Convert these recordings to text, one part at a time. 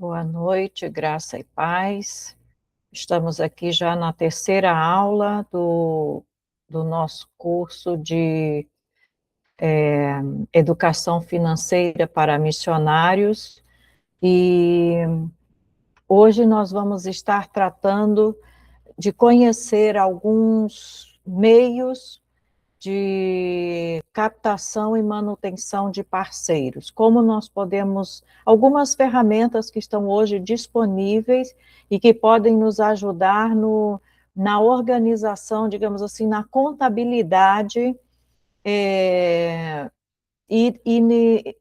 Boa noite, graça e paz. Estamos aqui já na terceira aula do nosso curso de Educação Financeira para Missionários, e hoje nós vamos estar tratando de conhecer alguns meios de captação e manutenção de parceiros, como nós podemos, algumas ferramentas que estão hoje disponíveis e que podem nos ajudar na organização, digamos assim, na contabilidade, e, e,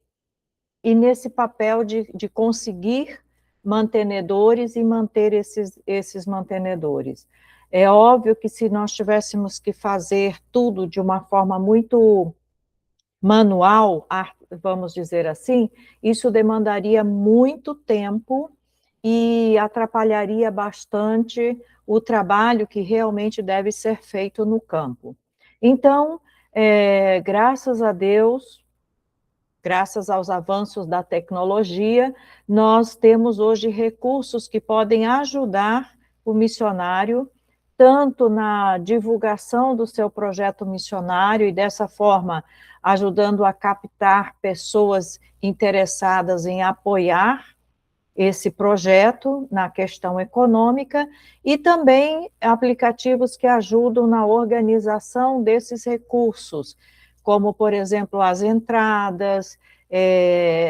e nesse papel de conseguir mantenedores e manter esses mantenedores. É óbvio que se nós tivéssemos que fazer tudo de uma forma muito manual, vamos dizer assim, isso demandaria muito tempo e atrapalharia bastante o trabalho que realmente deve ser feito no campo. Então, graças a Deus, graças aos avanços da tecnologia, nós temos hoje recursos que podem ajudar o missionário, tanto na divulgação do seu projeto missionário, e dessa forma ajudando a captar pessoas interessadas em apoiar esse projeto na questão econômica, e também aplicativos que ajudam na organização desses recursos, como, por exemplo, as entradas,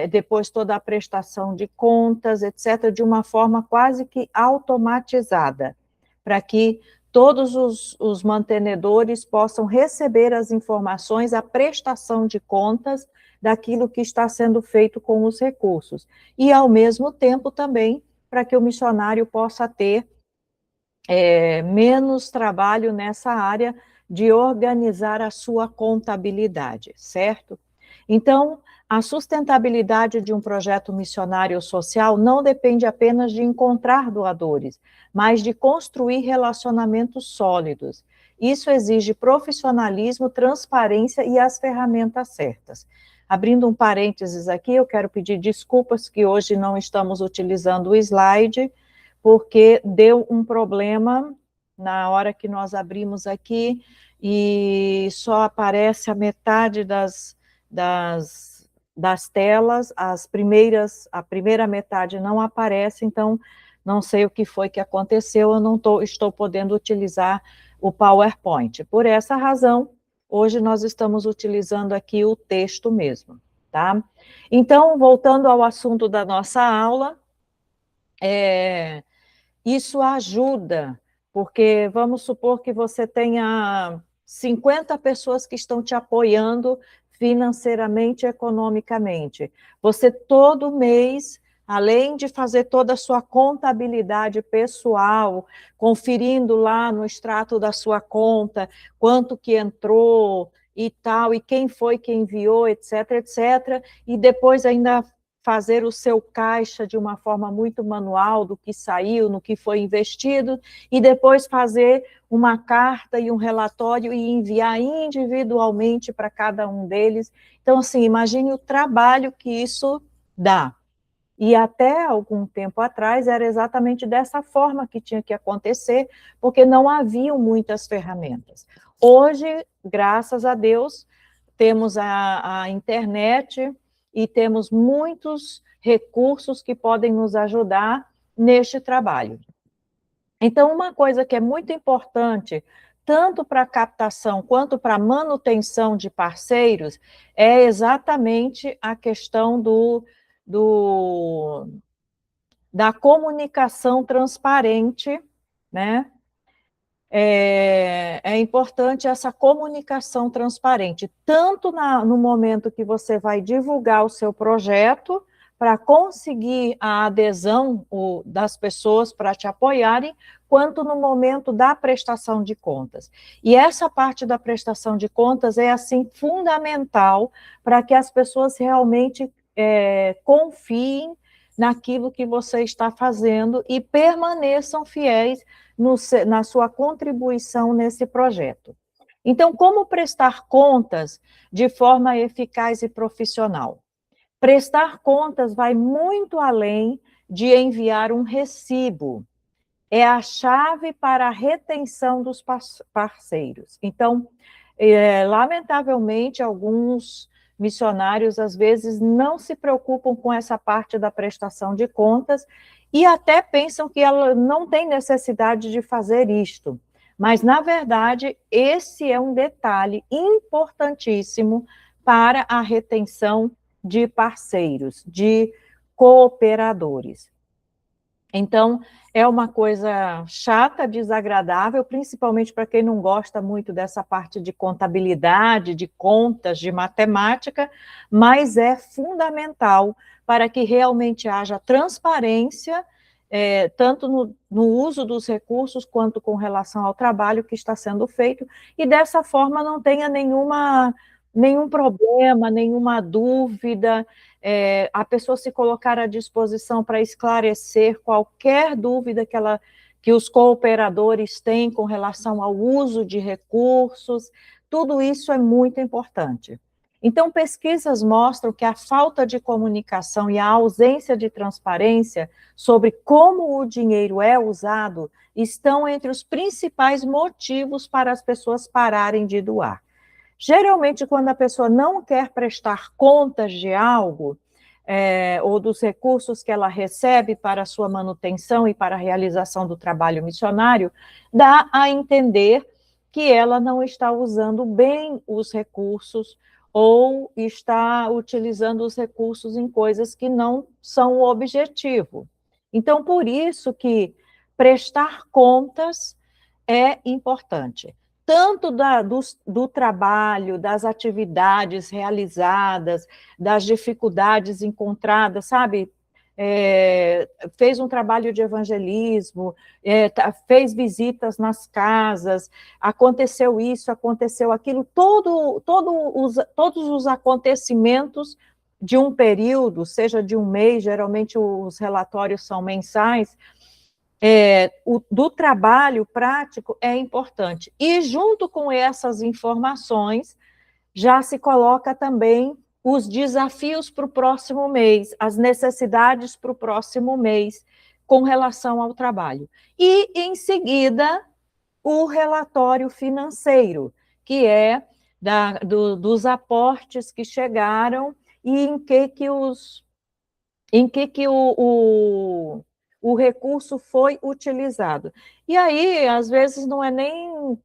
depois toda a prestação de contas, etc., de uma forma quase que automatizada, para que todos os mantenedores possam receber as informações, a prestação de contas daquilo que está sendo feito com os recursos. E, ao mesmo tempo, também, para que o missionário possa ter menos trabalho nessa área de organizar a sua contabilidade, certo? Então, a sustentabilidade de um projeto missionário social não depende apenas de encontrar doadores, mas de construir relacionamentos sólidos. Isso exige profissionalismo, transparência e as ferramentas certas. Abrindo um parênteses aqui, eu quero pedir desculpas que hoje não estamos utilizando o slide, porque deu um problema na hora que nós abrimos aqui e só aparece a metade das telas, a primeira metade não aparece, então não sei o que foi que aconteceu, eu não estou podendo utilizar o PowerPoint. Por essa razão, hoje nós estamos utilizando aqui o texto mesmo, tá? Então, voltando ao assunto da nossa aula, isso ajuda, porque vamos supor que você tenha 50 pessoas que estão te apoiando financeiramente e economicamente. Você todo mês, além de fazer toda a sua contabilidade pessoal, conferindo lá no extrato da sua conta, quanto que entrou e tal, e quem foi que enviou, etc., etc., e depois ainda fazer o seu caixa de uma forma muito manual do que saiu, no que foi investido, e depois fazer uma carta e um relatório e enviar individualmente para cada um deles. Então, assim, imagine o trabalho que isso dá. E até algum tempo atrás era exatamente dessa forma que tinha que acontecer, porque não haviam muitas ferramentas. Hoje, graças a Deus, temos a internet e temos muitos recursos que podem nos ajudar neste trabalho. Então, uma coisa que é muito importante, tanto para a captação quanto para a manutenção de parceiros, é exatamente a questão da comunicação transparente, né? É importante essa comunicação transparente, tanto no momento que você vai divulgar o seu projeto, para conseguir a adesão das pessoas para te apoiarem, quanto no momento da prestação de contas. E essa parte da prestação de contas é, assim, fundamental para que as pessoas realmente confiem naquilo que você está fazendo e permaneçam fiéis na sua contribuição nesse projeto. Então, como prestar contas de forma eficaz e profissional? Prestar contas vai muito além de enviar um recibo. É a chave para a retenção dos parceiros. Então, lamentavelmente, alguns missionários, às vezes, não se preocupam com essa parte da prestação de contas e até pensam que ela não tem necessidade de fazer isto. Mas, na verdade, esse é um detalhe importantíssimo para a retenção de parceiros, de cooperadores. Então, é uma coisa chata, desagradável, principalmente para quem não gosta muito dessa parte de contabilidade, de contas, de matemática, mas é fundamental para que realmente haja transparência, tanto no uso dos recursos, quanto com relação ao trabalho que está sendo feito, e dessa forma não tenha nenhum problema, nenhuma dúvida, a pessoa se colocar à disposição para esclarecer qualquer dúvida que os cooperadores têm com relação ao uso de recursos, tudo isso é muito importante. Então, pesquisas mostram que a falta de comunicação e a ausência de transparência sobre como o dinheiro é usado estão entre os principais motivos para as pessoas pararem de doar. Geralmente, quando a pessoa não quer prestar contas de algo, ou dos recursos que ela recebe para a sua manutenção e para a realização do trabalho missionário, dá a entender que ela não está usando bem os recursos ou está utilizando os recursos em coisas que não são o objetivo. Então, por isso que prestar contas é importante, tanto do trabalho, das atividades realizadas, das dificuldades encontradas, sabe? Fez um trabalho de evangelismo, fez visitas nas casas, aconteceu isso, aconteceu aquilo, todos os acontecimentos de um período, seja de um mês, geralmente os relatórios são mensais, do trabalho prático é importante. E junto com essas informações, já se coloca também os desafios para o próximo mês, as necessidades para o próximo mês com relação ao trabalho. E, em seguida, o relatório financeiro, que é dos aportes que chegaram e em que o recurso foi utilizado. E aí, às vezes, não é nem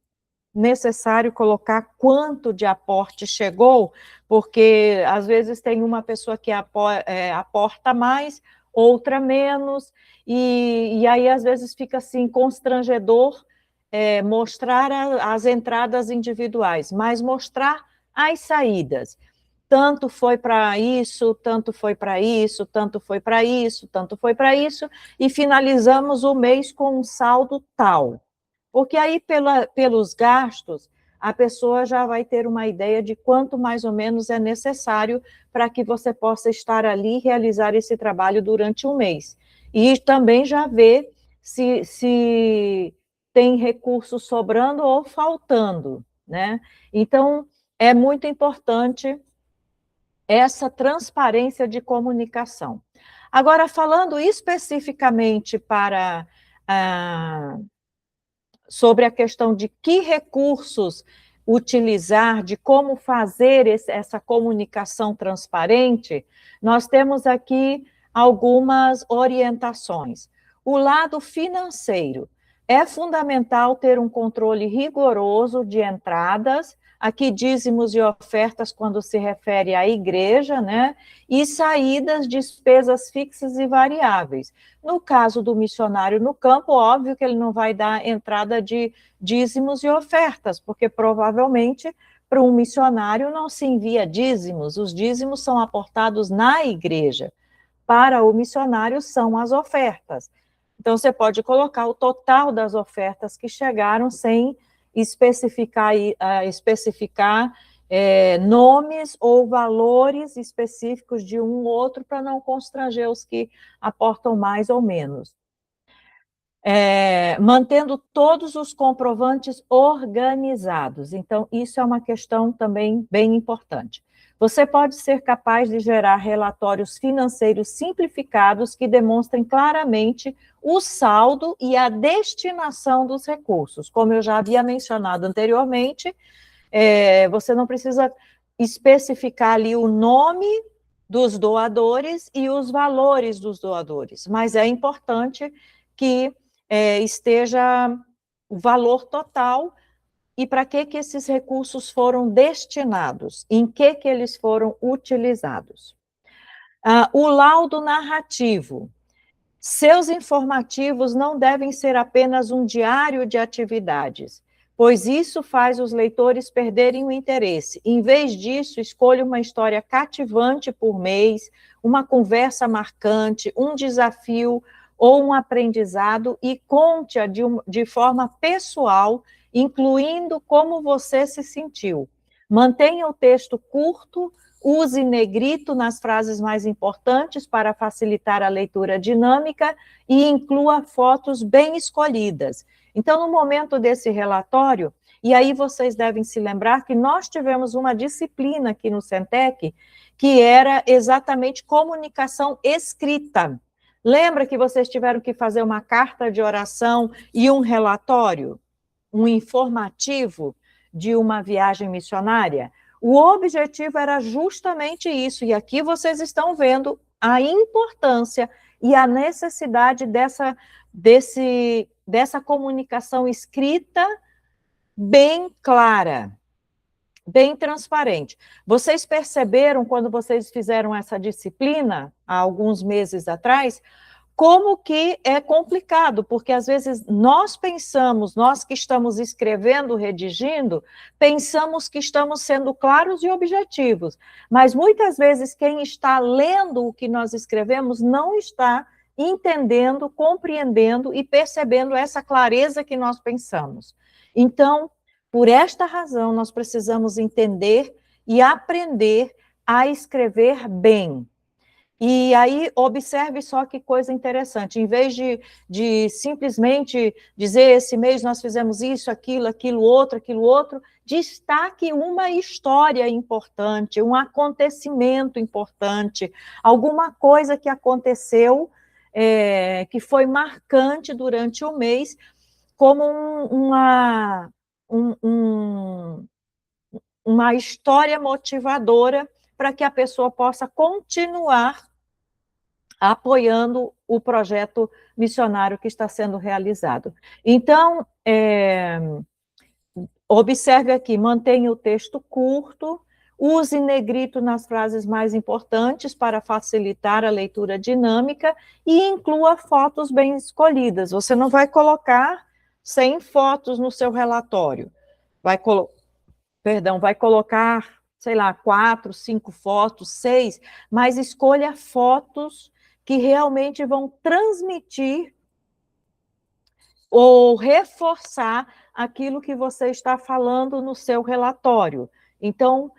necessário colocar quanto de aporte chegou, porque às vezes tem uma pessoa que aporta mais, outra menos, e aí às vezes fica assim constrangedor mostrar as entradas individuais, mas mostrar as saídas. Tanto foi para isso, tanto foi para isso, tanto foi para isso, tanto foi para isso, e finalizamos o mês com um saldo tal. Porque aí, pelos gastos, a pessoa já vai ter uma ideia de quanto mais ou menos é necessário para que você possa estar ali e realizar esse trabalho durante um mês. E também já ver se tem recurso sobrando ou faltando, né? Então, é muito importante essa transparência de comunicação. Agora, falando especificamente sobre a questão de que recursos utilizar, de como fazer essa comunicação transparente, nós temos aqui algumas orientações. O lado financeiro. É fundamental ter um controle rigoroso de entradas, aqui dízimos e ofertas quando se refere à igreja, né? E saídas, despesas fixas e variáveis. No caso do missionário no campo, óbvio que ele não vai dar entrada de dízimos e ofertas, porque provavelmente para um missionário não se envia dízimos, os dízimos são aportados na igreja. Para o missionário são as ofertas. Então, você pode colocar o total das ofertas que chegaram sem especificar nomes ou valores específicos de um ou outro para não constranger os que aportam mais ou menos. Mantendo todos os comprovantes organizados. Então, isso é uma questão também bem importante. Você pode ser capaz de gerar relatórios financeiros simplificados que demonstrem claramente o saldo e a destinação dos recursos. Como eu já havia mencionado anteriormente, você não precisa especificar ali o nome dos doadores e os valores dos doadores, mas é importante que esteja o valor total e para que esses recursos foram destinados, em que eles foram utilizados. O laudo narrativo. Seus informativos não devem ser apenas um diário de atividades, pois isso faz os leitores perderem o interesse. Em vez disso, escolha uma história cativante por mês, uma conversa marcante, um desafio ou um aprendizado e conte-a de forma pessoal, incluindo como você se sentiu. Mantenha o texto curto, use negrito nas frases mais importantes para facilitar a leitura dinâmica e inclua fotos bem escolhidas. Então, no momento desse relatório, e aí vocês devem se lembrar que nós tivemos uma disciplina aqui no Centec que era exatamente comunicação escrita. Lembra que vocês tiveram que fazer uma carta de oração e um relatório, um informativo de uma viagem missionária? O objetivo era justamente isso, e aqui vocês estão vendo a importância e a necessidade dessa comunicação escrita bem clara, bem transparente. Vocês perceberam, quando vocês fizeram essa disciplina, há alguns meses atrás, como que é complicado, porque às vezes nós pensamos, nós que estamos escrevendo, redigindo, pensamos que estamos sendo claros e objetivos, mas muitas vezes quem está lendo o que nós escrevemos não está entendendo, compreendendo e percebendo essa clareza que nós pensamos. Então, por esta razão, nós precisamos entender e aprender a escrever bem. E aí, observe só que coisa interessante, em vez de simplesmente dizer, esse mês nós fizemos isso, aquilo outro, destaque uma história importante, um acontecimento importante, alguma coisa que aconteceu, que foi marcante durante o mês, como uma história motivadora para que a pessoa possa continuar apoiando o projeto missionário que está sendo realizado. Então, observe aqui, mantenha o texto curto, use negrito nas frases mais importantes para facilitar a leitura dinâmica e inclua fotos bem escolhidas. Você não vai colocar 100 fotos no seu relatório, vai colocar, sei lá, 4, 5 fotos, 6, mas escolha fotos que realmente vão transmitir ou reforçar aquilo que você está falando no seu relatório. Então,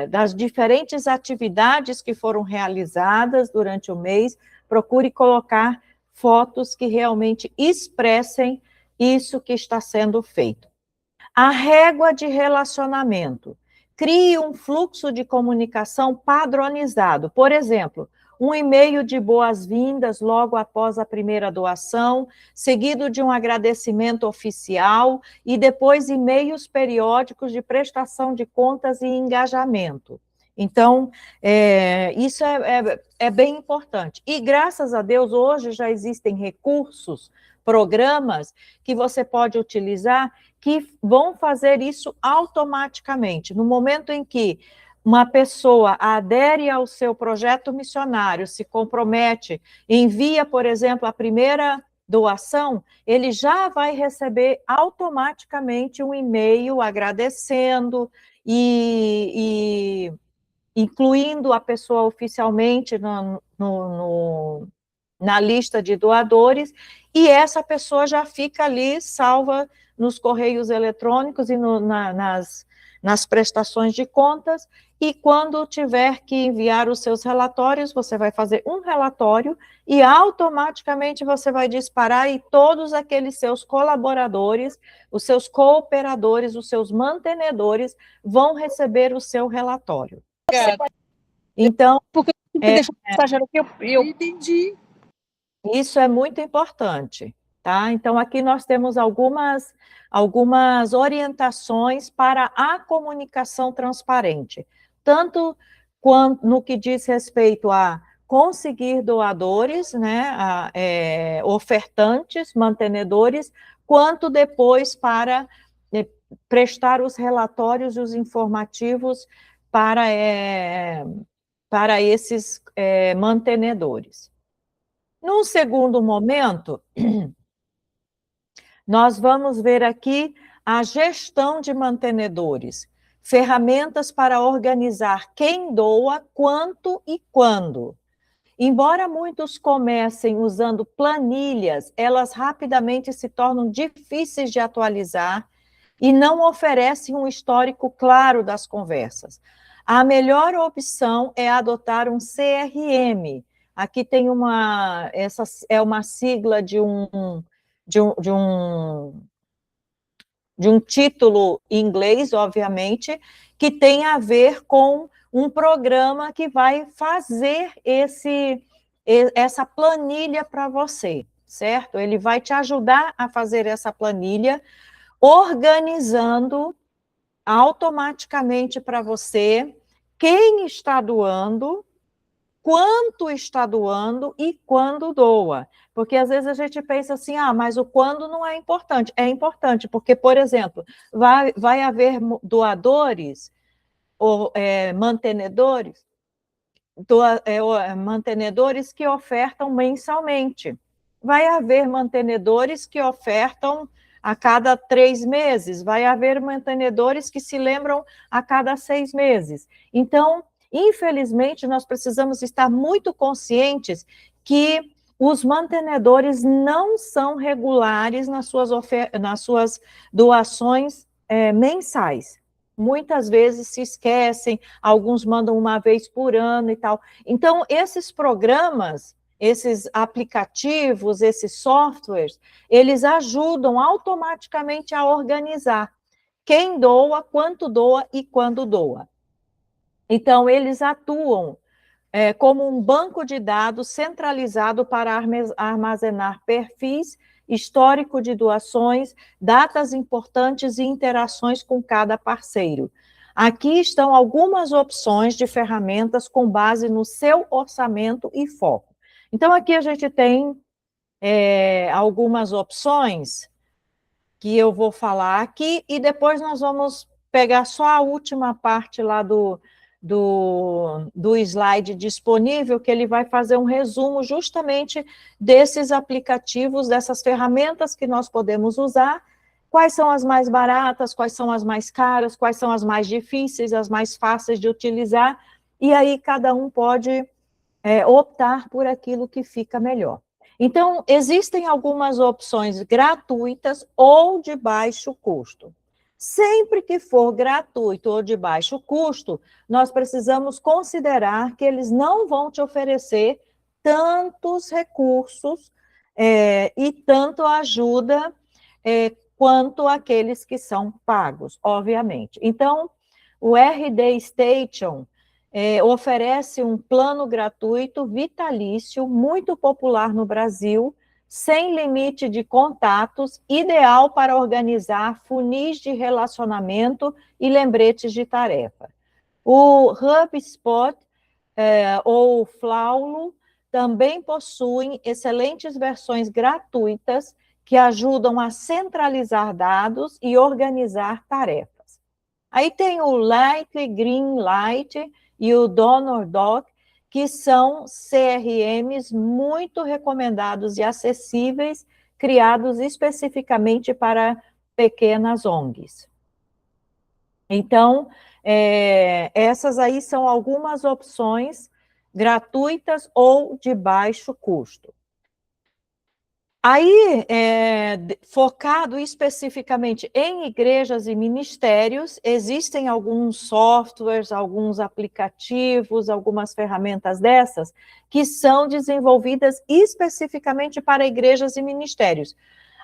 das diferentes atividades que foram realizadas durante o mês, procure colocar fotos que realmente expressem isso que está sendo feito. A régua de relacionamento. Crie um fluxo de comunicação padronizado. Por exemplo, um e-mail de boas-vindas logo após a primeira doação, seguido de um agradecimento oficial e depois e-mails periódicos de prestação de contas e engajamento. Então, isso é bem importante. E, graças a Deus, hoje já existem recursos, programas que você pode utilizar que vão fazer isso automaticamente. No momento em que uma pessoa adere ao seu projeto missionário, se compromete, envia, por exemplo, a primeira doação, ele já vai receber automaticamente um e-mail agradecendo e incluindo a pessoa oficialmente na lista de doadores, e essa pessoa já fica ali salva nos correios eletrônicos e nas prestações de contas, e quando tiver que enviar os seus relatórios, você vai fazer um relatório e automaticamente você vai disparar e todos aqueles seus colaboradores, os seus cooperadores, os seus mantenedores vão receber o seu relatório. Então, porque deixa a mensagem que eu entendi. Isso é muito importante, tá? Então, aqui nós temos algumas orientações para a comunicação transparente, tanto quanto no que diz respeito a conseguir doadores, né, ofertantes, mantenedores, quanto depois para prestar os relatórios e os informativos para esses mantenedores. Num segundo momento, nós vamos ver aqui a gestão de mantenedores, ferramentas para organizar quem doa, quanto e quando. Embora muitos comecem usando planilhas, elas rapidamente se tornam difíceis de atualizar e não oferecem um histórico claro das conversas. A melhor opção é adotar um CRM. Aqui tem essa é uma sigla de um título em inglês, obviamente, que tem a ver com um programa que vai fazer essa planilha para você, certo? Ele vai te ajudar a fazer essa planilha, organizando automaticamente para você quem está doando, quanto está doando e quando doa. Porque às vezes a gente pensa assim, mas o quando não é importante. É importante, porque, por exemplo, vai haver doadores ou mantenedores, mantenedores que ofertam mensalmente. Vai haver mantenedores que ofertam a cada 3 meses, vai haver mantenedores que se lembram a cada 6 meses. Então, infelizmente, nós precisamos estar muito conscientes que os mantenedores não são regulares nas suas doações mensais. Muitas vezes se esquecem, alguns mandam uma vez por ano e tal. Então, esses programas, esses aplicativos, esses softwares, eles ajudam automaticamente a organizar quem doa, quanto doa e quando doa. Então, eles atuam como um banco de dados centralizado para armazenar perfis, histórico de doações, datas importantes e interações com cada parceiro. Aqui estão algumas opções de ferramentas com base no seu orçamento e foco. Então, aqui a gente tem algumas opções que eu vou falar aqui, e depois nós vamos pegar só a última parte lá do slide disponível, que ele vai fazer um resumo justamente desses aplicativos, dessas ferramentas que nós podemos usar, quais são as mais baratas, quais são as mais caras, quais são as mais difíceis, as mais fáceis de utilizar, e aí cada um pode optar por aquilo que fica melhor. Então, existem algumas opções gratuitas ou de baixo custo. Sempre que for gratuito ou de baixo custo, nós precisamos considerar que eles não vão te oferecer tantos recursos e tanto ajuda quanto aqueles que são pagos, obviamente. Então, o RD Station oferece um plano gratuito vitalício, muito popular no Brasil, sem limite de contatos, ideal para organizar funis de relacionamento e lembretes de tarefa. O HubSpot ou Flaulo também possuem excelentes versões gratuitas que ajudam a centralizar dados e organizar tarefas. Aí tem o Lightly Greenlight e o DonorDoc, que são CRMs muito recomendados e acessíveis, criados especificamente para pequenas ONGs. Então, essas aí são algumas opções gratuitas ou de baixo custo. Aí, focado especificamente em igrejas e ministérios, existem alguns softwares, alguns aplicativos, algumas ferramentas dessas, que são desenvolvidas especificamente para igrejas e ministérios.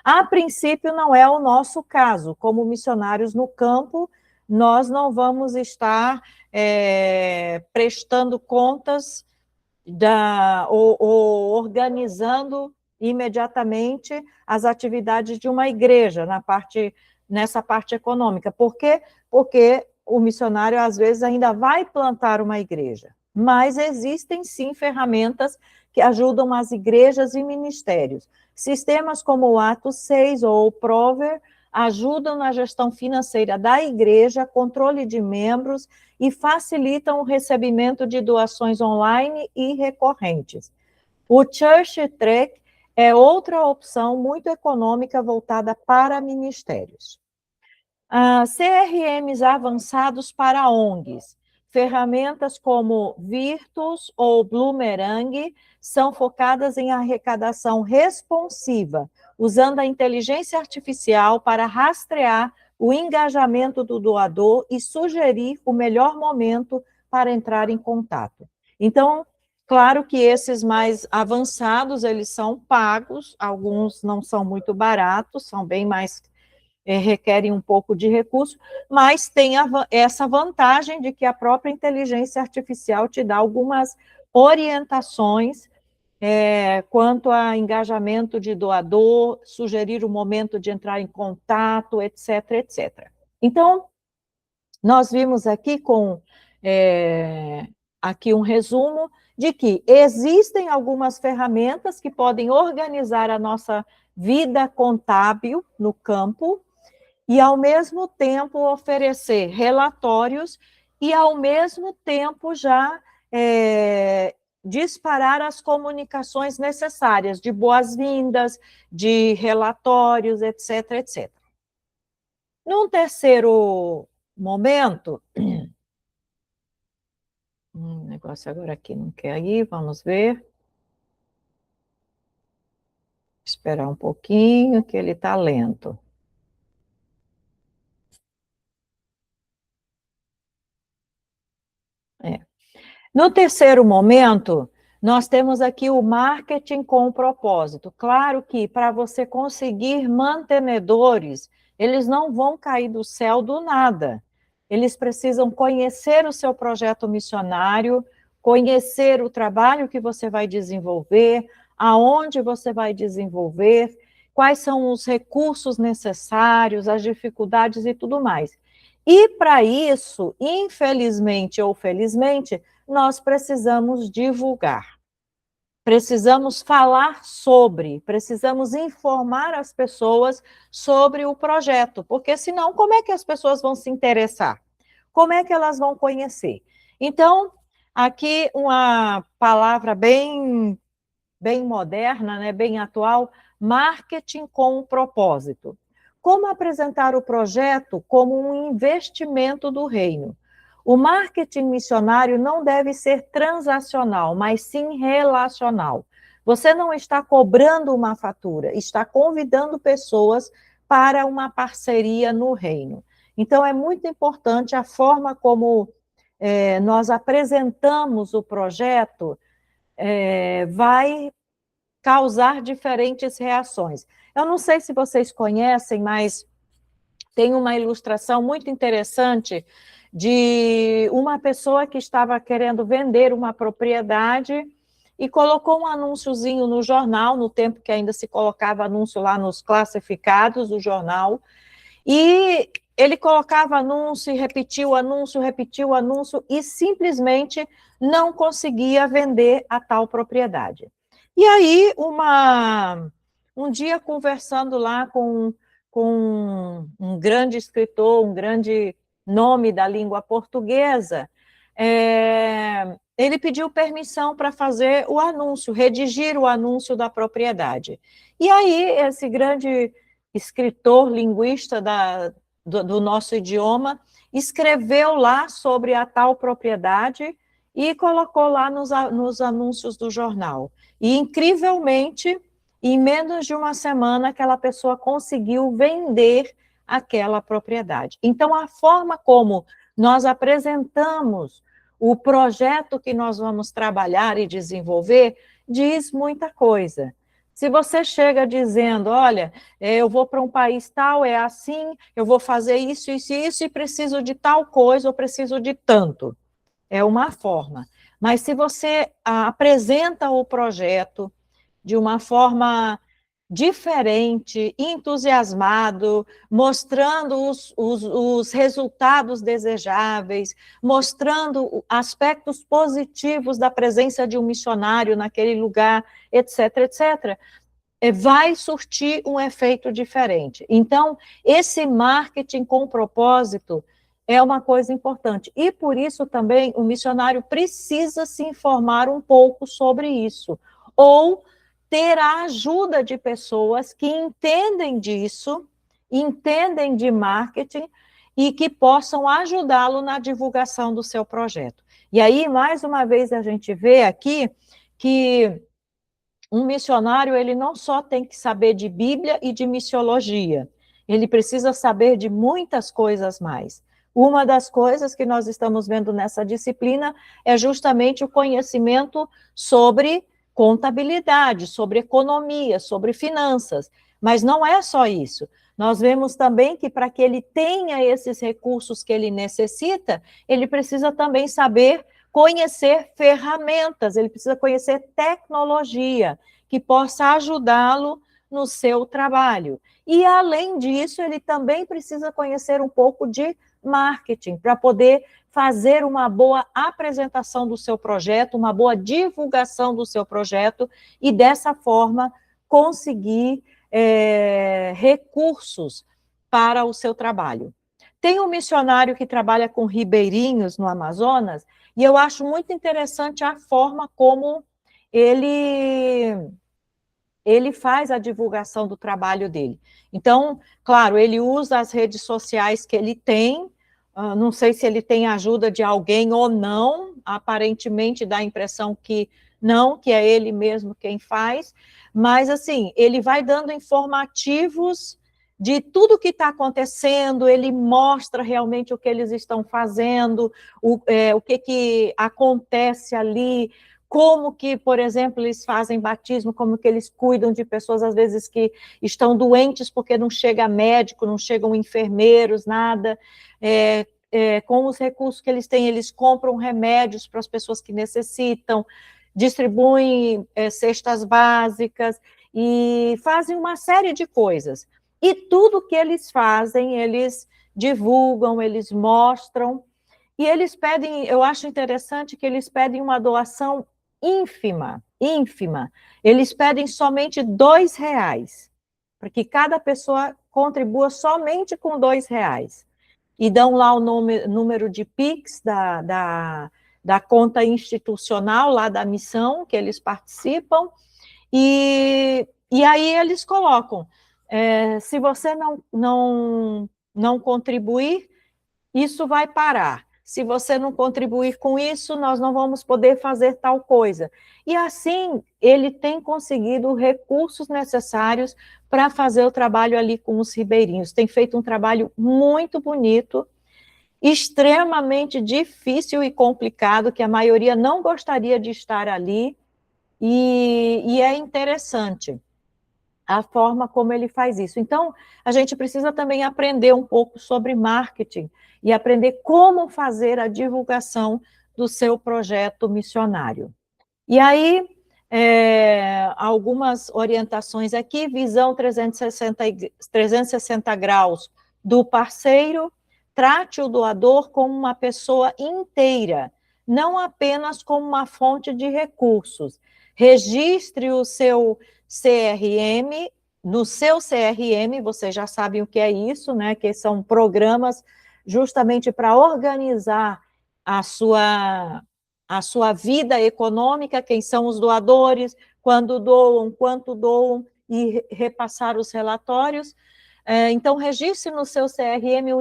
A princípio, não é o nosso caso. Como missionários no campo, nós não vamos estar prestando contas ou organizando imediatamente as atividades de uma igreja nessa parte econômica. Por quê? Porque o missionário, às vezes, ainda vai plantar uma igreja. Mas existem, sim, ferramentas que ajudam as igrejas e ministérios. Sistemas como o Atos 6 ou o Prover ajudam na gestão financeira da igreja, controle de membros e facilitam o recebimento de doações online e recorrentes. O Church Trek é outra opção muito econômica voltada para ministérios. CRMs avançados para ONGs. Ferramentas como Virtus ou Bloomerang são focadas em arrecadação responsiva, usando a inteligência artificial para rastrear o engajamento do doador e sugerir o melhor momento para entrar em contato. Então, claro que esses mais avançados, eles são pagos, alguns não são muito baratos, são bem mais, requerem um pouco de recurso, mas tem essa vantagem de que a própria inteligência artificial te dá algumas orientações quanto a engajamento de doador, sugerir o momento de entrar em contato, etc, etc. Então, nós vimos aqui aqui um resumo de que existem algumas ferramentas que podem organizar a nossa vida contábil no campo e, ao mesmo tempo, oferecer relatórios e, ao mesmo tempo, já disparar as comunicações necessárias de boas-vindas, de relatórios, etc, etc. Num terceiro momento, o negócio agora aqui não quer ir, vamos ver. Esperar um pouquinho, que ele está lento. No terceiro momento, nós temos aqui o marketing com propósito. Claro que para você conseguir mantenedores, eles não vão cair do céu do nada. Eles precisam conhecer o seu projeto missionário, conhecer o trabalho que você vai desenvolver, aonde você vai desenvolver, quais são os recursos necessários, as dificuldades e tudo mais. E para isso, infelizmente ou felizmente, nós precisamos divulgar. Precisamos falar sobre, precisamos informar as pessoas sobre o projeto, porque senão como é que as pessoas vão se interessar? Como é que elas vão conhecer? Então, aqui uma palavra bem moderna, né, bem atual, marketing com propósito. Como apresentar o projeto como um investimento do reino? O marketing missionário não deve ser transacional, mas sim relacional. Você não está cobrando uma fatura, está convidando pessoas para uma parceria no reino. Então, é muito importante a forma como nós apresentamos o projeto, vai causar diferentes reações. Eu não sei se vocês conhecem, mas tem uma ilustração muito interessante de uma pessoa que estava querendo vender uma propriedade e colocou um anúnciozinho no jornal, no tempo que ainda se colocava anúncio lá nos classificados do jornal, e ele colocava anúncio, repetiu o anúncio, e simplesmente não conseguia vender a tal propriedade. E aí, um dia, conversando lá com um grande escritor, um grande nome da língua portuguesa, ele pediu permissão para fazer o anúncio, redigir o anúncio da propriedade. E aí, esse grande escritor, linguista do nosso idioma, escreveu lá sobre a tal propriedade e colocou lá nos anúncios do jornal. E, incrivelmente, em menos de uma semana aquela pessoa conseguiu vender aquela propriedade. Então, a forma como nós apresentamos o projeto que nós vamos trabalhar e desenvolver diz muita coisa. Se você chega dizendo, olha, eu vou para um país tal, é assim, eu vou fazer isso, isso e isso, e preciso de tal coisa, ou preciso de tanto. É uma forma. Mas se você apresenta o projeto de uma forma diferente, entusiasmado, mostrando os resultados desejáveis, mostrando aspectos positivos da presença de um missionário naquele lugar, etc., etc., vai surtir um efeito diferente. Então, esse marketing com propósito é uma coisa importante. E, por isso, também, o missionário precisa se informar um pouco sobre isso. Ou ter a ajuda de pessoas que entendem disso, entendem de marketing e que possam ajudá-lo na divulgação do seu projeto. E aí, mais uma vez, a gente vê aqui que um missionário, ele não só tem que saber de Bíblia e de missiologia, ele precisa saber de muitas coisas mais. Uma das coisas que nós estamos vendo nessa disciplina é justamente o conhecimento sobre contabilidade, sobre economia, sobre finanças. Mas não é só isso. Nós vemos também que para que ele tenha esses recursos que ele necessita, ele precisa também saber conhecer ferramentas, ele precisa conhecer tecnologia que possa ajudá-lo no seu trabalho. E, além disso, ele também precisa conhecer um pouco de marketing, para poder fazer uma boa apresentação do seu projeto, uma boa divulgação do seu projeto, e, dessa forma, conseguir recursos para o seu trabalho. Tem um missionário que trabalha com ribeirinhos no Amazonas, e eu acho muito interessante a forma como ele faz a divulgação do trabalho dele. Então, claro, ele usa as redes sociais que ele tem, não sei se ele tem ajuda de alguém ou não, aparentemente dá a impressão que não, que é ele mesmo quem faz, mas, assim, ele vai dando informativos de tudo que está acontecendo, ele mostra realmente o que eles estão fazendo, o que acontece ali, como que, por exemplo, eles fazem batismo, como que eles cuidam de pessoas, às vezes, que estão doentes porque não chega médico, não chegam enfermeiros, nada. Com os recursos que eles têm, eles compram remédios para as pessoas que necessitam, distribuem cestas básicas e fazem uma série de coisas. E tudo que eles fazem, eles divulgam, eles mostram, e eles pedem, eu acho interessante que eles pedem uma doação ínfima, ínfima. Eles pedem somente R$2, para que cada pessoa contribua somente com R$2. E dão lá o número de Pix da conta institucional, lá da missão, que eles participam, e aí eles colocam, se você não contribuir, isso vai parar. Se você não contribuir com isso, nós não vamos poder fazer tal coisa. E assim, ele tem conseguido recursos necessários para fazer o trabalho ali com os ribeirinhos. Tem feito um trabalho muito bonito, extremamente difícil e complicado, que a maioria não gostaria de estar ali, e é interessante a forma como ele faz isso. Então, a gente precisa também aprender um pouco sobre marketing e aprender como fazer a divulgação do seu projeto missionário. E aí, algumas orientações aqui, visão 360 graus do parceiro, trate o doador como uma pessoa inteira, não apenas como uma fonte de recursos. Registre o seu CRM, no seu CRM, vocês já sabem o que é isso, né? Que são programas justamente para organizar a sua vida econômica, quem são os doadores, quando doam, quanto doam, e repassar os relatórios. Então, registre no seu CRM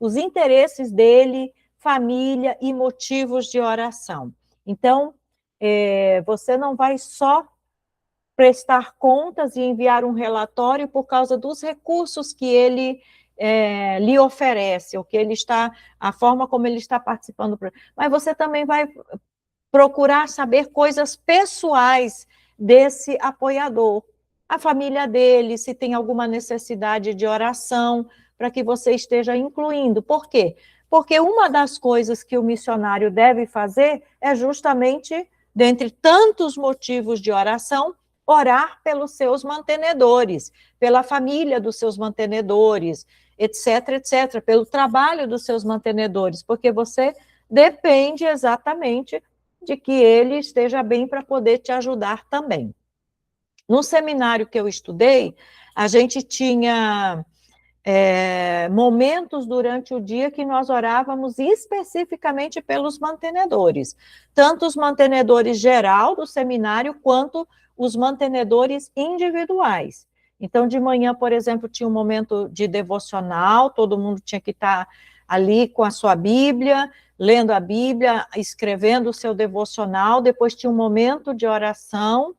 os interesses dele, família e motivos de oração. Então, você não vai só prestar contas e enviar um relatório por causa dos recursos que ele lhe oferece, ou que ele está, a forma como ele está participando. Mas você também vai procurar saber coisas pessoais desse apoiador, a família dele, se tem alguma necessidade de oração, para que você esteja incluindo. Por quê? Porque uma das coisas que o missionário deve fazer é justamente, dentre tantos motivos de oração, orar pelos seus mantenedores, pela família dos seus mantenedores, etc, etc, pelo trabalho dos seus mantenedores, porque você depende exatamente de que ele esteja bem para poder te ajudar também. No seminário que eu estudei, a gente tinha momentos durante o dia que nós orávamos especificamente pelos mantenedores, tanto os mantenedores geral do seminário, quanto os mantenedores individuais. Então, de manhã, por exemplo, tinha um momento de devocional, todo mundo tinha que estar ali com a sua Bíblia, lendo a Bíblia, escrevendo o seu devocional, depois tinha um momento de oração,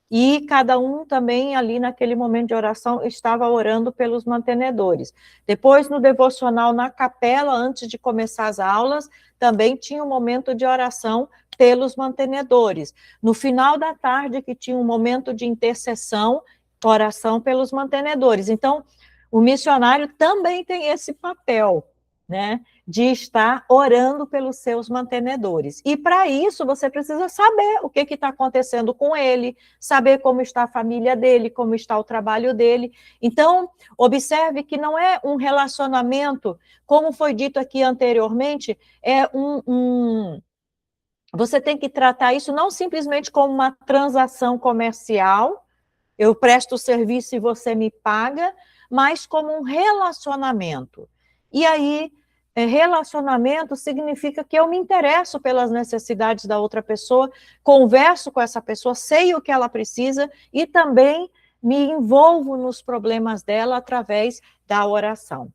e cada um também ali naquele momento de oração estava orando pelos mantenedores. Depois, no devocional na capela, antes de começar as aulas, também tinha um momento de oração pelos mantenedores. No final da tarde, que tinha um momento de intercessão, oração pelos mantenedores. Então, o missionário também tem esse papel, né, de estar orando pelos seus mantenedores. E para isso você precisa saber o que está acontecendo com ele, saber como está a família dele, como está o trabalho dele. Então, observe que não é um relacionamento, como foi dito aqui anteriormente, você tem que tratar isso não simplesmente como uma transação comercial, eu presto o serviço e você me paga, mas como um relacionamento. E aí, relacionamento significa que eu me interesso pelas necessidades da outra pessoa, converso com essa pessoa, sei o que ela precisa e também me envolvo nos problemas dela através da oração.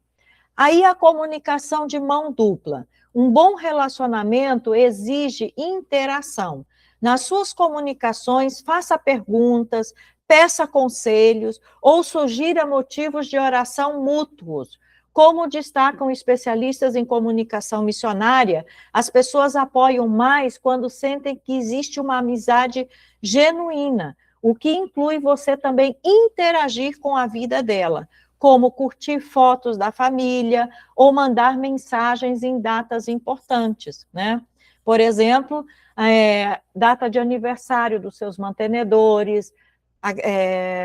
Aí a comunicação de mão dupla. Um bom relacionamento exige interação. Nas suas comunicações, faça perguntas, peça conselhos ou sugira motivos de oração mútuos. Como destacam especialistas em comunicação missionária, as pessoas apoiam mais quando sentem que existe uma amizade genuína, o que inclui você também interagir com a vida dela, como curtir fotos da família ou mandar mensagens em datas importantes, né? Por exemplo, data de aniversário dos seus mantenedores,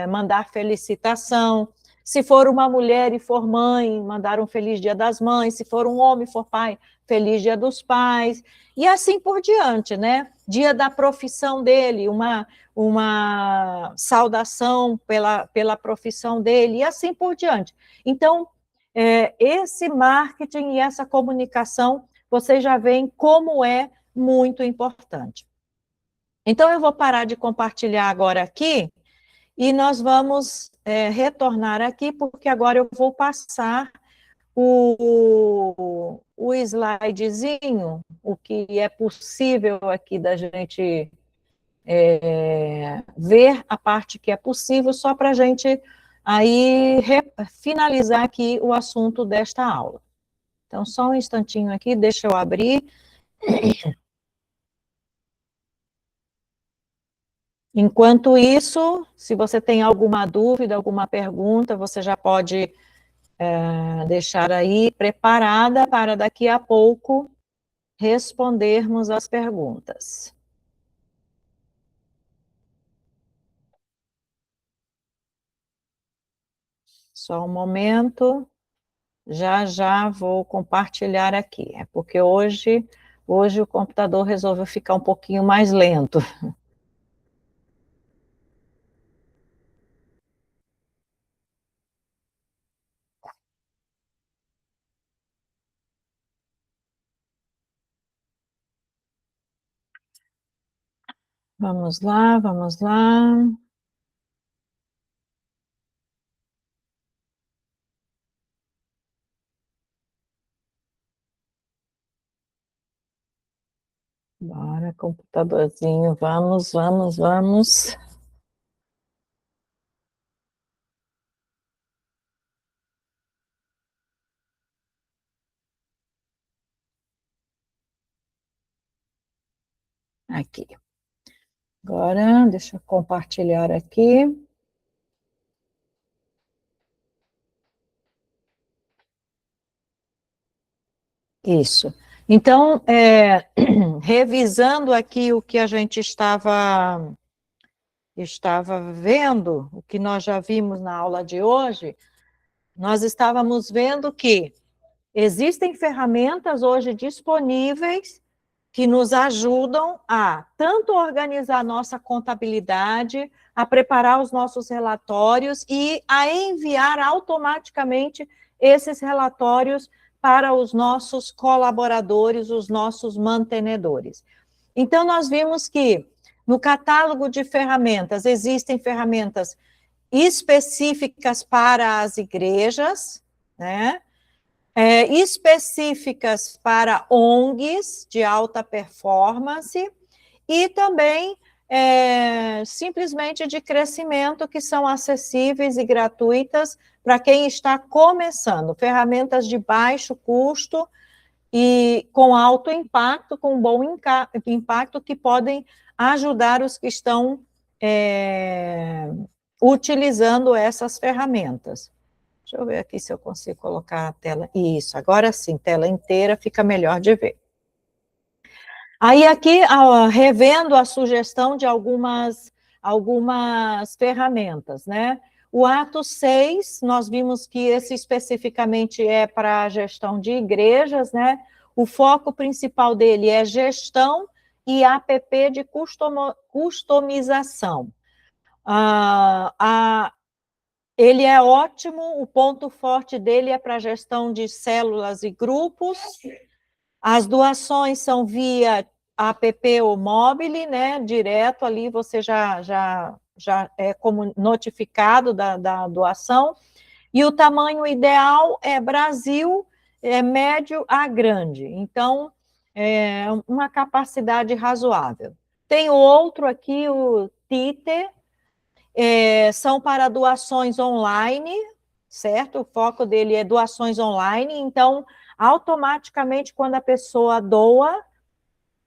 mandar felicitação. Se for uma mulher e for mãe, mandar um feliz dia das mães. Se for um homem e for pai, feliz dia dos pais. E assim por diante, né? Dia da profissão dele, uma saudação pela profissão dele, e assim por diante. Então, esse marketing e essa comunicação, vocês já veem como é muito importante. Então, eu vou parar de compartilhar agora aqui, e nós vamos retornar aqui, porque agora eu vou passar o slidezinho, o que é possível aqui da gente ver a parte que é possível, só para a gente aí finalizar aqui o assunto desta aula. Então, só um instantinho aqui, deixa eu abrir. Enquanto isso, se você tem alguma dúvida, alguma pergunta, você já pode deixar aí preparada para daqui a pouco respondermos as perguntas. Só um momento, já vou compartilhar aqui, é porque hoje o computador resolveu ficar um pouquinho mais lento. Vamos lá, vamos lá. Bora, computadorzinho, vamos. Aqui. Agora, deixa eu compartilhar aqui. Isso. Então, revisando aqui o que a gente estava vendo, o que nós já vimos na aula de hoje, nós estávamos vendo que existem ferramentas hoje disponíveis que nos ajudam a tanto organizar nossa contabilidade, a preparar os nossos relatórios e a enviar automaticamente esses relatórios para os nossos colaboradores, os nossos mantenedores. Então, nós vimos que no catálogo de ferramentas existem ferramentas específicas para as igrejas, né? Específicas para ONGs de alta performance e também simplesmente de crescimento que são acessíveis e gratuitas para quem está começando, ferramentas de baixo custo e com alto impacto, com bom impacto, que podem ajudar os que estão utilizando essas ferramentas. Deixa eu ver aqui se eu consigo colocar a tela. Isso, agora sim, tela inteira, fica melhor de ver. Aí aqui, revendo a sugestão de algumas ferramentas, né? O Atos 6, nós vimos que esse especificamente é para a gestão de igrejas, né? O foco principal dele é gestão e app de customização. Ele é ótimo, o ponto forte dele é para gestão de células e grupos. As doações são via app ou mobile, né? Direto ali você já é como notificado da doação. E o tamanho ideal é Brasil, médio a grande. Então, é uma capacidade razoável. Tem o outro aqui, o Tite, são para doações online, certo? O foco dele é doações online, então, automaticamente, quando a pessoa doa,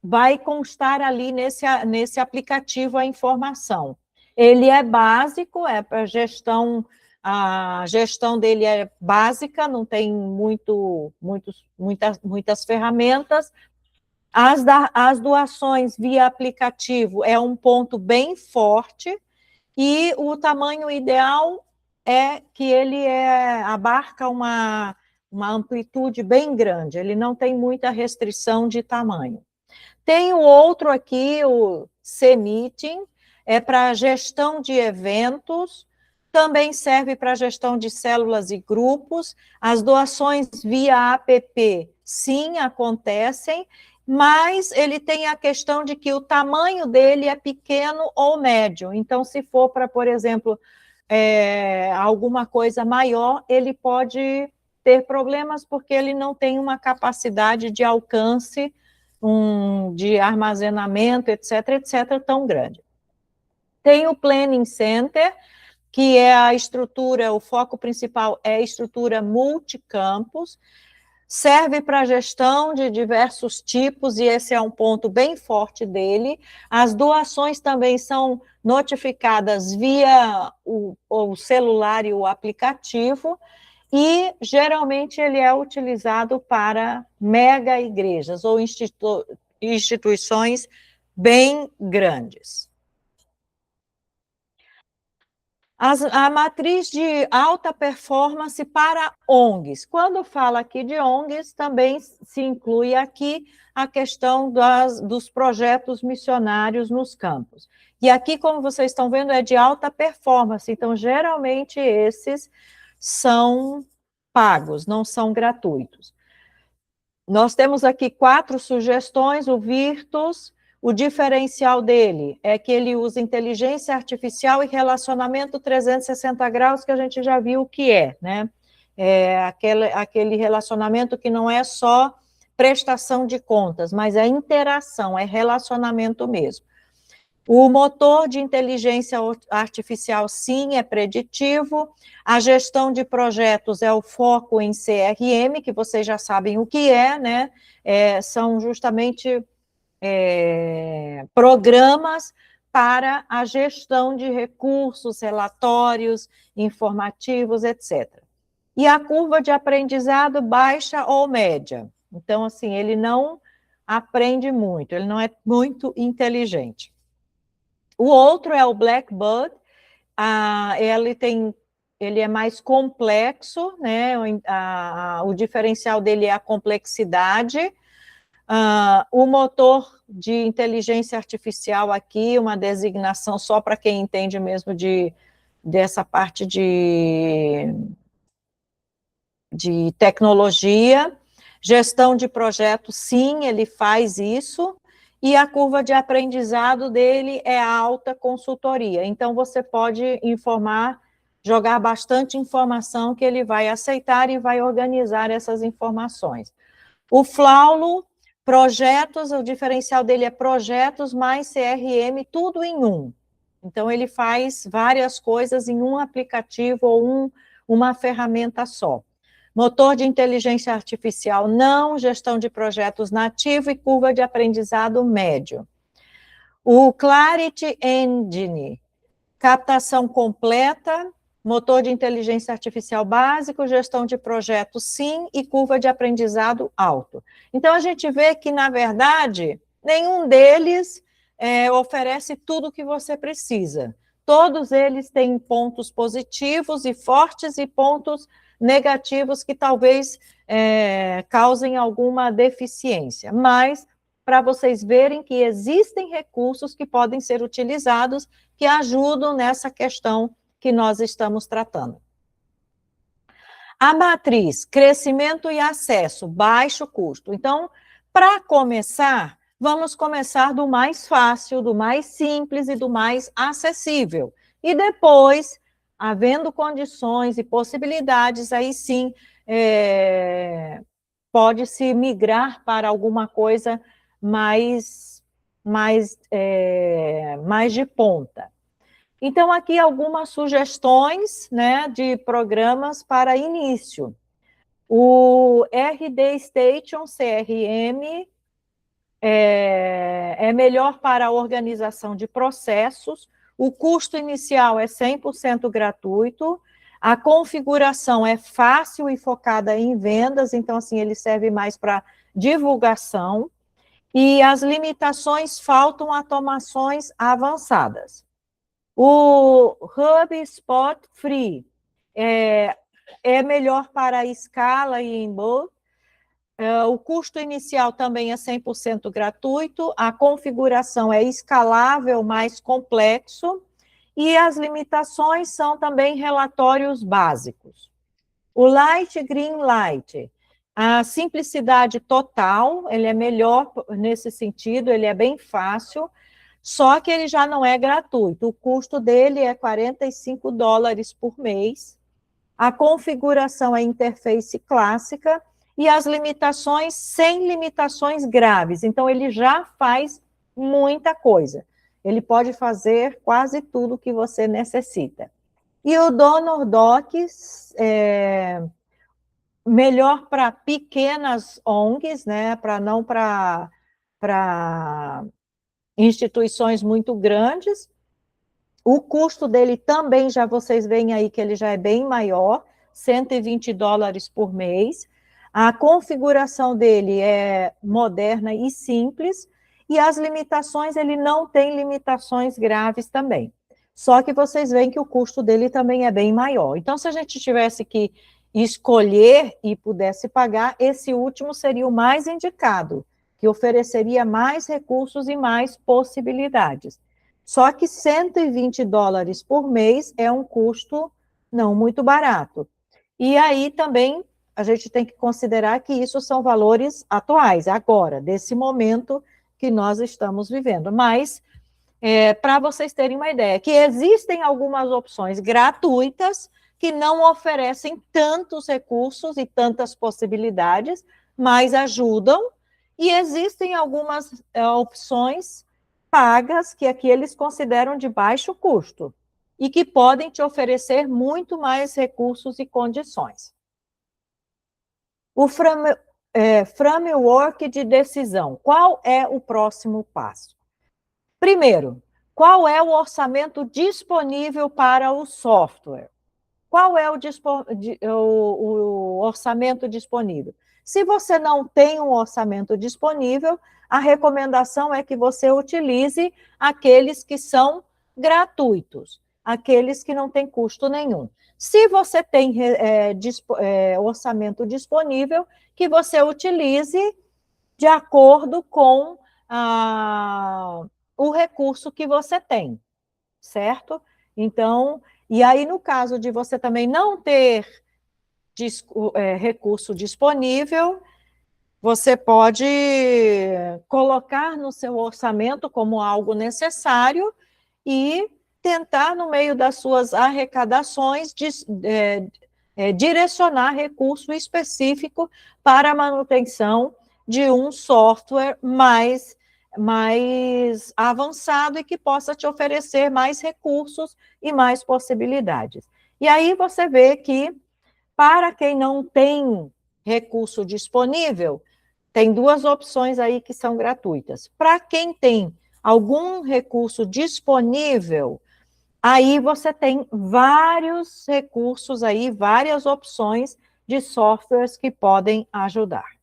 vai constar ali nesse aplicativo a informação. Ele é básico, é para gestão, a gestão dele é básica, não tem muitas ferramentas. As doações via aplicativo é um ponto bem forte, e o tamanho ideal é que ele abarca uma amplitude bem grande, ele não tem muita restrição de tamanho. Tem o outro aqui, o C-Meeting, é para gestão de eventos, também serve para gestão de células e grupos. As doações via app, sim, acontecem, mas ele tem a questão de que o tamanho dele é pequeno ou médio. Então, se for para, por exemplo, alguma coisa maior, ele pode ter problemas porque ele não tem uma capacidade de alcance, de armazenamento, etc., tão grande. Tem o Planning Center, que é a estrutura, o foco principal é a estrutura multicampus, serve para gestão de diversos tipos, e esse é um ponto bem forte dele. As doações também são notificadas via o celular e o aplicativo, e geralmente ele é utilizado para mega igrejas ou instituições bem grandes. A matriz de alta performance para ONGs. Quando fala aqui de ONGs, também se inclui aqui a questão dos projetos missionários nos campos. E aqui, como vocês estão vendo, é de alta performance, então, geralmente, esses são pagos, não são gratuitos. Nós temos aqui 4 sugestões, o Virtus. O diferencial dele é que ele usa inteligência artificial e relacionamento 360 graus, que a gente já viu o que é, né? É aquele relacionamento que não é só prestação de contas, mas é interação, é relacionamento mesmo. O motor de inteligência artificial, sim, é preditivo. A gestão de projetos é o foco em CRM, que vocês já sabem o que é, né? São justamente programas para a gestão de recursos, relatórios, informativos, etc. E a curva de aprendizado baixa ou média. Então, assim, ele não aprende muito, ele não é muito inteligente. O outro é o Blackbird, ele é mais complexo, né? O diferencial dele é a complexidade. O motor de inteligência artificial aqui, uma designação só para quem entende mesmo dessa parte de tecnologia. Gestão de projetos, sim, ele faz isso. E a curva de aprendizado dele é alta consultoria. Então, você pode jogar bastante informação que ele vai aceitar e vai organizar essas informações. O Flaulo, projetos, o diferencial dele é projetos mais CRM, tudo em um. Então, ele faz várias coisas em um aplicativo ou uma ferramenta só. Motor de inteligência artificial não, gestão de projetos nativo e curva de aprendizado médio. O Clarity Engine, captação completa, motor de inteligência artificial básico, gestão de projetos sim e curva de aprendizado alto. Então, a gente vê que, na verdade, nenhum deles oferece tudo o que você precisa. Todos eles têm pontos positivos e fortes e pontos negativos que talvez causem alguma deficiência, mas para vocês verem que existem recursos que podem ser utilizados que ajudam nessa questão que nós estamos tratando. A matriz, crescimento e acesso, baixo custo. Então, para começar, vamos começar do mais fácil, do mais simples e do mais acessível. E depois, havendo condições e possibilidades, aí sim, pode-se migrar para alguma coisa mais de ponta. Então, aqui algumas sugestões, né, de programas para início. O RD Station CRM é melhor para a organização de processos, o custo inicial é 100% gratuito, a configuração é fácil e focada em vendas, então, assim, ele serve mais para divulgação, e as limitações faltam automações avançadas. O HubSpot Free é melhor para a escala e embalo. O custo inicial também é 100% gratuito, a configuração é escalável, mais complexo, e as limitações são também relatórios básicos. O Light Green Light, a simplicidade total, ele é melhor nesse sentido, ele é bem fácil, só que ele já não é gratuito, o custo dele é $45 por mês, a configuração é interface clássica, e as limitações, sem limitações graves, então ele já faz muita coisa, ele pode fazer quase tudo que você necessita. E o DonorDocs melhor para pequenas ONGs, né, não para instituições muito grandes. O custo dele também, já vocês veem aí que ele já é bem maior, $120 por mês. A configuração dele é moderna e simples, e as limitações, ele não tem limitações graves também. Só que vocês veem que o custo dele também é bem maior. Então, se a gente tivesse que escolher e pudesse pagar, esse último seria o mais indicado, que ofereceria mais recursos e mais possibilidades. Só que $120 por mês é um custo não muito barato. E aí também a gente tem que considerar que isso são valores atuais, agora, desse momento que nós estamos vivendo. Mas, para vocês terem uma ideia, que existem algumas opções gratuitas que não oferecem tantos recursos e tantas possibilidades, mas ajudam, e existem algumas opções pagas que aqui eles consideram de baixo custo e que podem te oferecer muito mais recursos e condições. framework de decisão. Qual é o próximo passo? Primeiro, qual é o orçamento disponível para o software? Qual é o orçamento disponível? Se você não tem um orçamento disponível, a recomendação é que você utilize aqueles que são gratuitos, aqueles que não têm custo nenhum. Se você tem orçamento disponível, que você utilize de acordo com o recurso que você tem, certo? Então, e aí no caso de você também não ter recurso disponível, você pode colocar no seu orçamento como algo necessário e tentar, no meio das suas arrecadações, direcionar recurso específico para a manutenção de um software mais avançado e que possa te oferecer mais recursos e mais possibilidades. E aí você vê que, para quem não tem recurso disponível, tem duas opções aí que são gratuitas. Para quem tem algum recurso disponível, aí você tem vários recursos aí, várias opções de softwares que podem ajudar.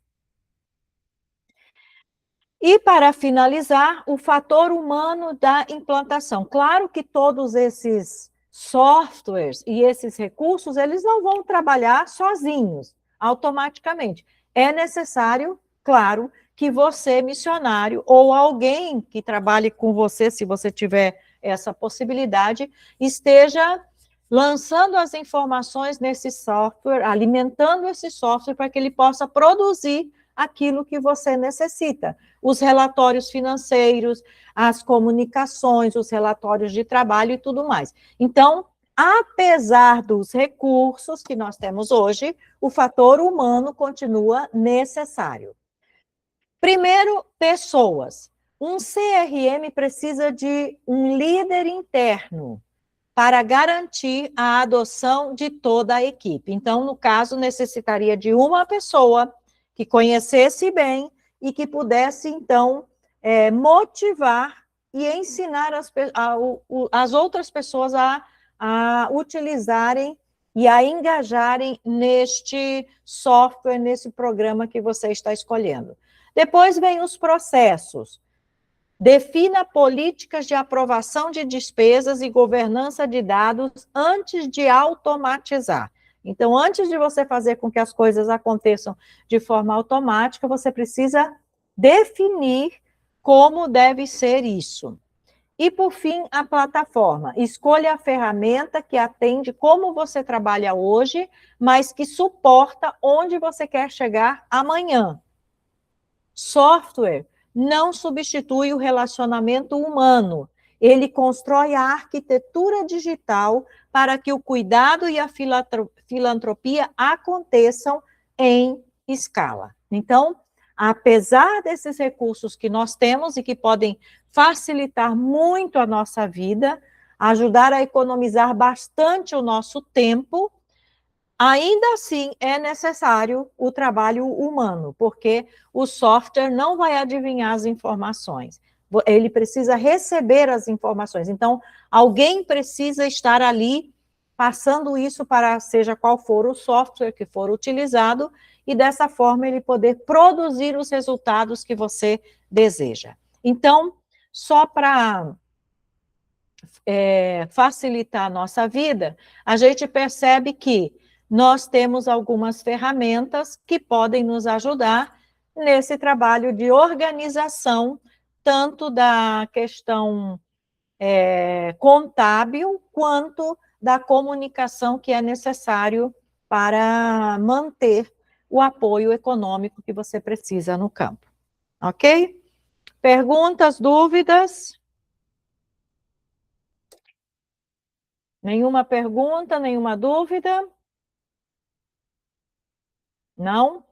E, para finalizar, o fator humano da implantação. Claro que todos esses softwares e esses recursos, eles não vão trabalhar sozinhos, automaticamente. É necessário, claro, que você, missionário, ou alguém que trabalhe com você, se você tiver essa possibilidade, esteja lançando as informações nesse software, alimentando esse software para que ele possa produzir aquilo que você necessita. Os relatórios financeiros, as comunicações, os relatórios de trabalho e tudo mais. Então, apesar dos recursos que nós temos hoje, o fator humano continua necessário. Primeiro, pessoas. Um CRM precisa de um líder interno para garantir a adoção de toda a equipe. Então, no caso, necessitaria de uma pessoa que conhecesse bem e que pudesse, então, motivar e ensinar as outras pessoas a utilizarem e a engajarem neste software, nesse programa que você está escolhendo. Depois vem os processos. Defina políticas de aprovação de despesas e governança de dados antes de automatizar. Então, antes de você fazer com que as coisas aconteçam de forma automática, você precisa definir como deve ser isso. E, por fim, a plataforma. Escolha a ferramenta que atende como você trabalha hoje, mas que suporta onde você quer chegar amanhã. Software não substitui o relacionamento humano. Ele constrói a arquitetura digital para que o cuidado e a filantropia aconteçam em escala. Então, apesar desses recursos que nós temos e que podem facilitar muito a nossa vida, ajudar a economizar bastante o nosso tempo, ainda assim é necessário o trabalho humano, porque o software não vai adivinhar as informações. Ele precisa receber as informações. Então, alguém precisa estar ali passando isso para seja qual for o software que for utilizado, e dessa forma ele poder produzir os resultados que você deseja. Então, só para facilitar a nossa vida, a gente percebe que nós temos algumas ferramentas que podem nos ajudar nesse trabalho de organização, tanto da questão contábil, quanto da comunicação que é necessário para manter o apoio econômico que você precisa no campo. Ok? Perguntas, dúvidas? Nenhuma pergunta, nenhuma dúvida? Não?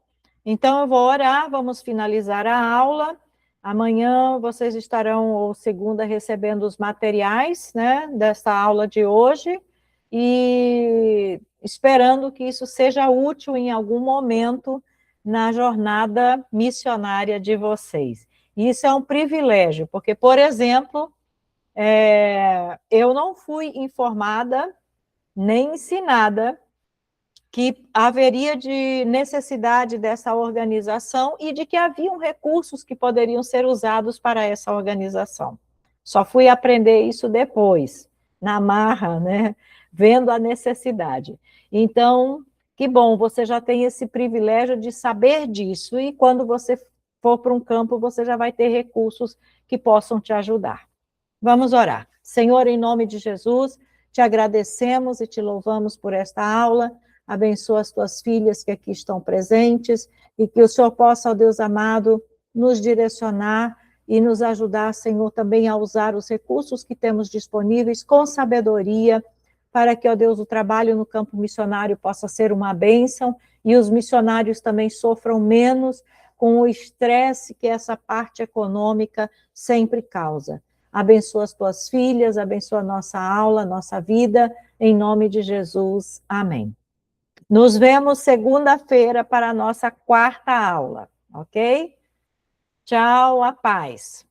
Então, eu vou orar, vamos finalizar a aula. Amanhã vocês estarão, ou segunda, recebendo os materiais, né, desta aula de hoje, e esperando que isso seja útil em algum momento na jornada missionária de vocês. Isso é um privilégio, porque, por exemplo, eu não fui informada nem ensinada que haveria de necessidade dessa organização e de que haviam recursos que poderiam ser usados para essa organização. Só fui aprender isso depois, na marra, né? Vendo a necessidade. Então, que bom, você já tem esse privilégio de saber disso, e quando você for para um campo, você já vai ter recursos que possam te ajudar. Vamos orar. Senhor, em nome de Jesus, te agradecemos e te louvamos por esta aula. Abençoa as tuas filhas que aqui estão presentes, e que o Senhor possa, ó Deus amado, nos direcionar e nos ajudar, Senhor, também a usar os recursos que temos disponíveis com sabedoria, para que, ó Deus, o trabalho no campo missionário possa ser uma bênção e os missionários também sofram menos com o estresse que essa parte econômica sempre causa. Abençoa as tuas filhas, abençoa a nossa aula, a nossa vida, em nome de Jesus. Amém. Nos vemos segunda-feira para a nossa quarta aula, ok? Tchau, a paz.